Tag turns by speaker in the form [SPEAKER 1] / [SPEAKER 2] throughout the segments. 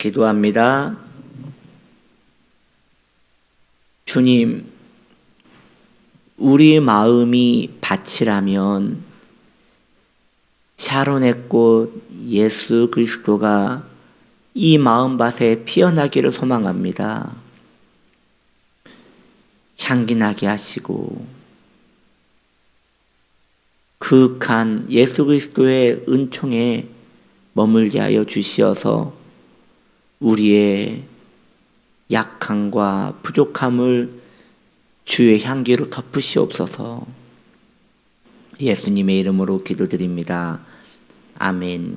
[SPEAKER 1] 기도합니다. 주님, 우리 마음이 밭이라면 샤론의 꽃 예수 그리스도가 이 마음밭에 피어나기를 소망합니다. 향기나게 하시고 그윽한 예수 그리스도의 은총에 머물게 하여 주시어서 우리의 약함과 부족함을 주의 향기로 덮으시옵소서. 예수님의 이름으로 기도드립니다. 아멘.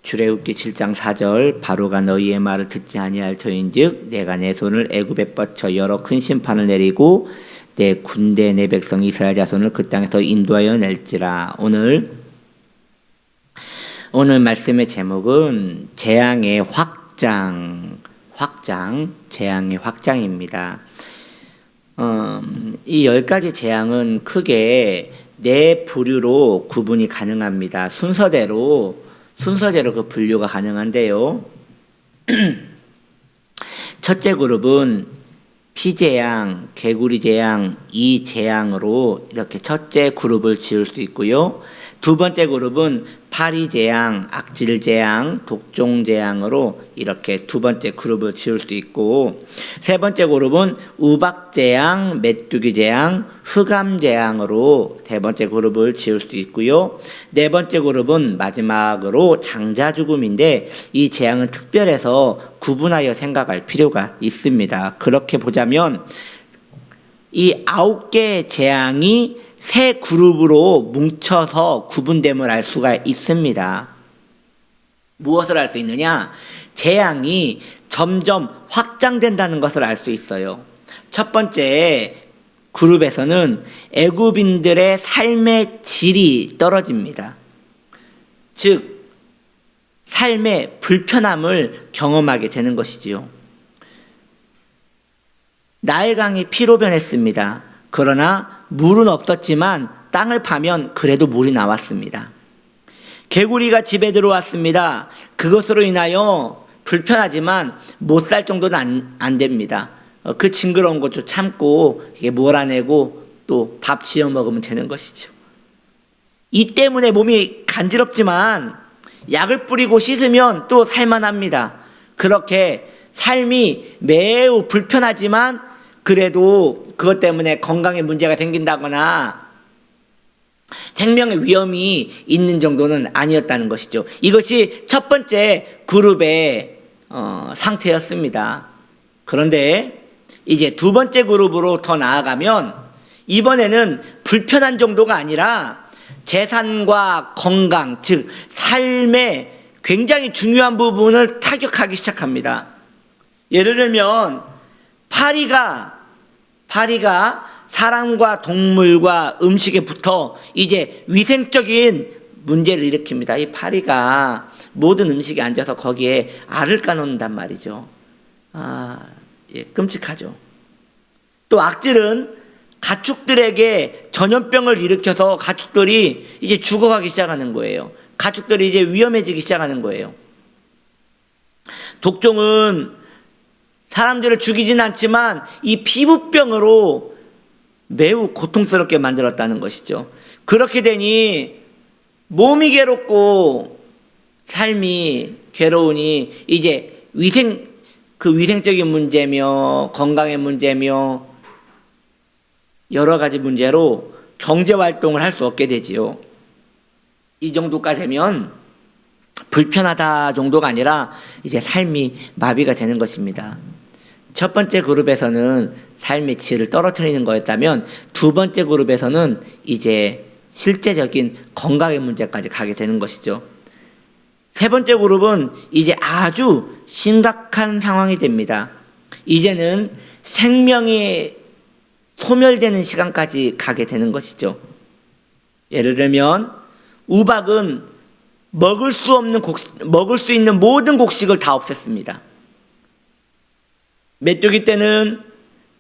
[SPEAKER 1] 출애굽기 7장 4절 바로가 너희의 말을 듣지 아니할 터인즉 내가 내 손을 애굽에 뻗쳐 여러 큰 심판을 내리고 내 군대 내 백성 이스라엘 자손을 그 땅에서 인도하여 낼지라. 오늘 말씀의 제목은 재앙의 확장, 재앙의 확장입니다. 이 10가지 재앙은 크게 4부류로 구분이 가능합니다. 순서대로 그 분류가 가능한데요. 첫째 그룹은 피재앙, 개구리재앙, 이재앙으로 이렇게 첫째 그룹을 지을 수 있고요. 두 번째 그룹은 파리재앙, 악질재앙, 독종재앙으로 이렇게 두 번째 그룹을 지을 수 있고, 세 번째 그룹은 우박재앙, 메뚜기재앙, 흑암재앙으로 세 번째 그룹을 지을 수 있고요. 네 번째 그룹은 마지막으로 장자죽음인데 이 재앙은 특별해서 구분하여 생각할 필요가 있습니다. 그렇게 보자면 이 9개의 재앙이 세 그룹으로 뭉쳐서 구분됨을 알 수가 있습니다. 무엇을 알 수 있느냐? 재앙이 점점 확장된다는 것을 알 수 있어요. 첫 번째 그룹에서는 애굽인들의 삶의 질이 떨어집니다. 즉 삶의 불편함을 경험하게 되는 것이지요. 나일강이 피로 변했습니다. 그러나 물은 없었지만 땅을 파면 그래도 물이 나왔습니다. 개구리가 집에 들어왔습니다. 그것으로 인하여 불편하지만 못 살 정도는 안 됩니다. 그 징그러운 것 좀 참고 이게 몰아내고 또 밥 지어 먹으면 되는 것이죠. 이 때문에 몸이 간지럽지만 약을 뿌리고 씻으면 또 살만합니다. 그렇게 삶이 매우 불편하지만 그래도 그것 때문에 건강에 문제가 생긴다거나 생명의 위험이 있는 정도는 아니었다는 것이죠. 이것이 첫 번째 그룹의 상태였습니다. 그런데 이제 두 번째 그룹으로 더 나아가면 이번에는 불편한 정도가 아니라 재산과 건강, 즉 삶의 굉장히 중요한 부분을 타격하기 시작합니다. 예를 들면 파리가 사람과 동물과 음식에 붙어 이제 위생적인 문제를 일으킵니다. 이 파리가 모든 음식에 앉아서 거기에 알을 까놓는단 말이죠. 끔찍하죠. 또 악질은 가축들에게 전염병을 일으켜서 가축들이 이제 죽어가기 시작하는 거예요. 가축들이 이제 위험해지기 시작하는 거예요. 독종은 사람들을 죽이진 않지만 이 피부병으로 매우 고통스럽게 만들었다는 것이죠. 그렇게 되니 몸이 괴롭고 삶이 괴로우니 이제 위생적인 문제며 건강의 문제며 여러 가지 문제로 경제활동을 할 수 없게 되지요. 이 정도까지 되면 불편하다 정도가 아니라 이제 삶이 마비가 되는 것입니다. 첫 번째 그룹에서는 삶의 질을 떨어뜨리는 거였다면 두 번째 그룹에서는 이제 실제적인 건강의 문제까지 가게 되는 것이죠. 세 번째 그룹은 이제 아주 심각한 상황이 됩니다. 이제는 생명이 소멸되는 시간까지 가게 되는 것이죠. 예를 들면 우박은 먹을 수 있는 모든 곡식을 다 없앴습니다. 메뚜기 때는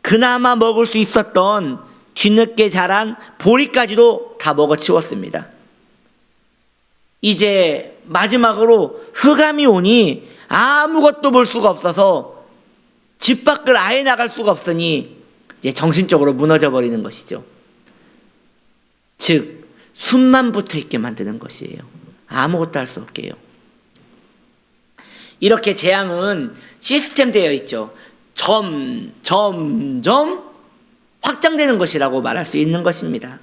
[SPEAKER 1] 그나마 먹을 수 있었던 뒤늦게 자란 보리까지도 다 먹어치웠습니다. 이제 마지막으로 흑암이 오니 아무것도 볼 수가 없어서 집 밖을 아예 나갈 수가 없으니 이제 정신적으로 무너져 버리는 것이죠. 즉 숨만 붙어 있게 만드는 것이에요. 아무것도 할 수 없게요. 이렇게 재앙은 시스템되어 있죠. 점점 확장되는 것이라고 말할 수 있는 것입니다.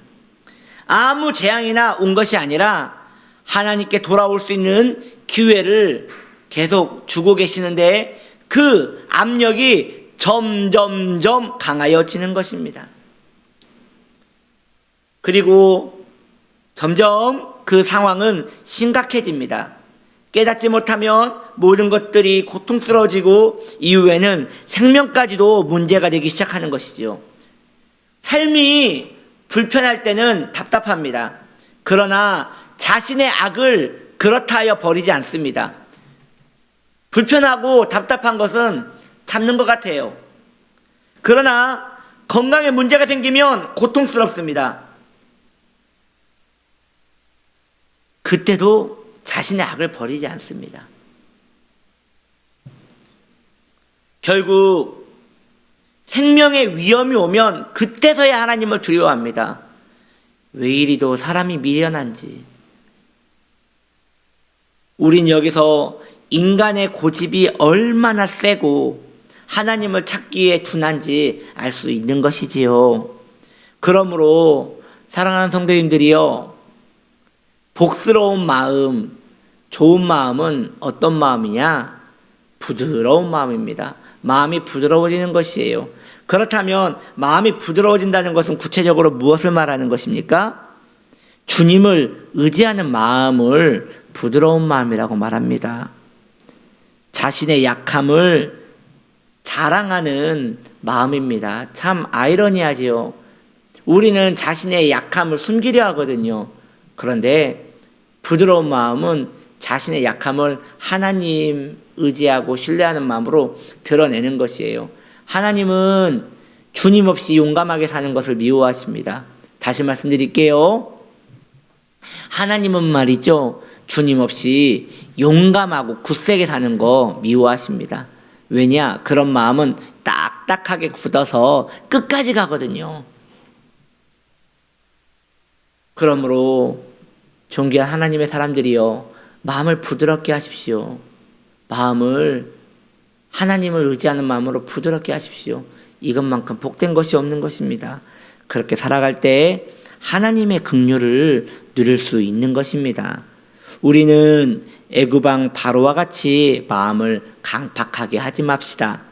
[SPEAKER 1] 아무 재앙이나 온 것이 아니라 하나님께 돌아올 수 있는 기회를 계속 주고 계시는데 그 압력이 점점점 강하여지는 것입니다. 그리고 점점 그 상황은 심각해집니다. 깨닫지 못하면 모든 것들이 고통스러워지고 이후에는 생명까지도 문제가 되기 시작하는 것이죠. 삶이 불편할 때는 답답합니다. 그러나 자신의 악을 그렇다 하여 버리지 않습니다. 불편하고 답답한 것은 참는 것 같아요. 그러나 건강에 문제가 생기면 고통스럽습니다. 그때도 자신의 악을 버리지 않습니다. 결국 생명의 위험이 오면 그때서야 하나님을 두려워합니다. 왜 이리도 사람이 미련한지. 우린 여기서 인간의 고집이 얼마나 세고 하나님을 찾기에 둔한지 알 수 있는 것이지요. 그러므로 사랑하는 성도님들이요, 복스러운 마음, 좋은 마음은 어떤 마음이냐? 부드러운 마음입니다. 마음이 부드러워지는 것이에요. 그렇다면 마음이 부드러워진다는 것은 구체적으로 무엇을 말하는 것입니까? 주님을 의지하는 마음을 부드러운 마음이라고 말합니다. 자신의 약함을 자랑하는 마음입니다. 참 아이러니하지요. 우리는 자신의 약함을 숨기려 하거든요. 그런데 부드러운 마음은 자신의 약함을 하나님 의지하고 신뢰하는 마음으로 드러내는 것이에요. 하나님은 주님 없이 용감하게 사는 것을 미워하십니다. 다시 말씀드릴게요. 하나님은 말이죠, 주님 없이 용감하고 굳세게 사는 거 미워하십니다. 왜냐? 그런 마음은 딱딱하게 굳어서 끝까지 가거든요. 그러므로 존귀한 하나님의 사람들이여, 마음을 부드럽게 하십시오. 마음을 하나님을 의지하는 마음으로 부드럽게 하십시오. 이것만큼 복된 것이 없는 것입니다. 그렇게 살아갈 때 하나님의 긍휼을 누릴 수 있는 것입니다. 우리는 애굽왕 바로와 같이 마음을 강팍하게 하지 맙시다.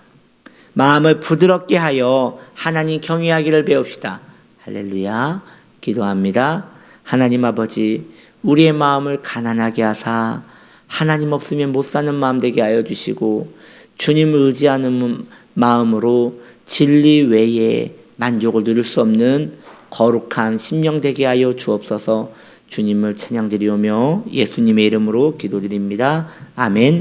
[SPEAKER 1] 마음을 부드럽게 하여 하나님 경외하기를 배웁시다. 할렐루야. 기도합니다. 하나님 아버지, 우리의 마음을 가난하게 하사 하나님 없으면 못 사는 마음 되게 하여 주시고, 주님을 의지하는 마음으로 진리 외에 만족을 누릴 수 없는 거룩한 심령 되게 하여 주옵소서. 주님을 찬양드리오며 예수님의 이름으로 기도드립니다. 아멘.